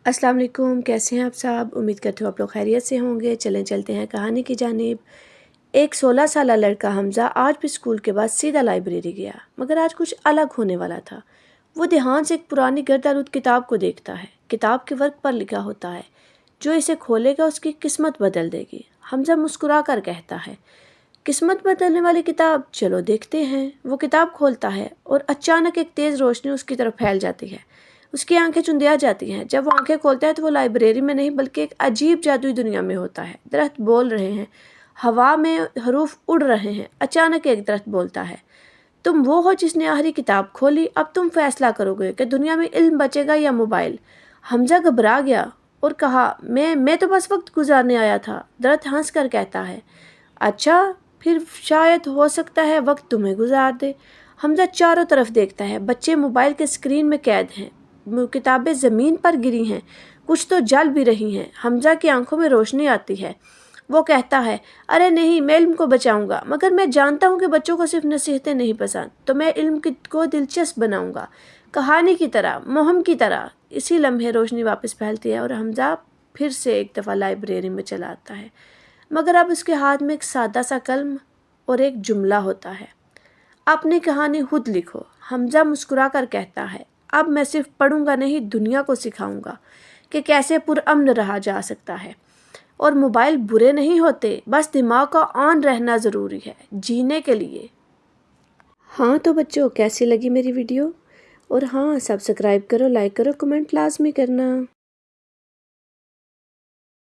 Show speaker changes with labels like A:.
A: السلام علیکم، کیسے ہیں آپ صاحب؟ امید کرتے ہو آپ لوگ خیریت سے ہوں گے۔ چلتے ہیں کہانی کی جانب۔ ایک 16 سالہ لڑکا حمزہ آج بھی اسکول کے بعد سیدھا لائبریری گیا، مگر آج کچھ الگ ہونے والا تھا۔ وہ دھیان سے ایک پرانی گردآلود کتاب کو دیکھتا ہے۔ کتاب کے ورق پر لکھا ہوتا ہے، جو اسے کھولے گا اس کی قسمت بدل دے گی۔ حمزہ مسکرا کر کہتا ہے، قسمت بدلنے والی کتاب، چلو دیکھتے ہیں۔ وہ کتاب کھولتا ہے اور اچانک ایک تیز روشنی اس کی طرف پھیل جاتی ہے۔ اس کی آنکھیں چندیا جاتی ہیں۔ جب وہ آنکھیں کھولتا ہے تو وہ لائبریری میں نہیں بلکہ ایک عجیب جادوئی دنیا میں ہوتا ہے۔ درخت بول رہے ہیں، ہوا میں حروف اڑ رہے ہیں۔ اچانک ایک درخت بولتا ہے، تم وہ ہو جس نے آخری کتاب کھولی، اب تم فیصلہ کرو گے کہ دنیا میں علم بچے گا یا موبائل۔ حمزہ گھبرا گیا اور کہا، میں تو بس وقت گزارنے آیا تھا۔ درخت ہنس کر کہتا ہے، اچھا، پھر شاید ہو سکتا ہے وقت تمہیں گزار دے۔ حمزہ چاروں طرف دیکھتا ہے، بچے موبائل کے اسکرین میں قید ہیں، کتابیں زمین پر گری ہیں، کچھ تو جل بھی رہی ہیں۔ حمزہ کی آنکھوں میں روشنی آتی ہے۔ وہ کہتا ہے، ارے نہیں، میں علم کو بچاؤں گا، مگر میں جانتا ہوں کہ بچوں کو صرف نصیحتیں نہیں پسند، تو میں علم کو دلچسپ بناؤں گا، کہانی کی طرح، مہم کی طرح۔ اسی لمحے روشنی واپس پھیلتی ہے اور حمزہ پھر سے ایک دفعہ لائبریری میں چلا آتا ہے، مگر اب اس کے ہاتھ میں ایک سادہ سا قلم اور ایک جملہ ہوتا ہے، اپنی کہانی خود لکھو۔ حمزہ مسکرا کر کہتا ہے، اب میں صرف پڑھوں گا نہیں، دنیا کو سکھاؤں گا کہ کیسے پرامن رہا جا سکتا ہے۔ اور موبائل برے نہیں ہوتے، بس دماغ کا آن رہنا ضروری ہے جینے کے لیے۔ ہاں تو بچوں، کیسی لگی میری ویڈیو؟ اور ہاں، سبسکرائب کرو، لائک کرو، کمنٹ لازمی کرنا۔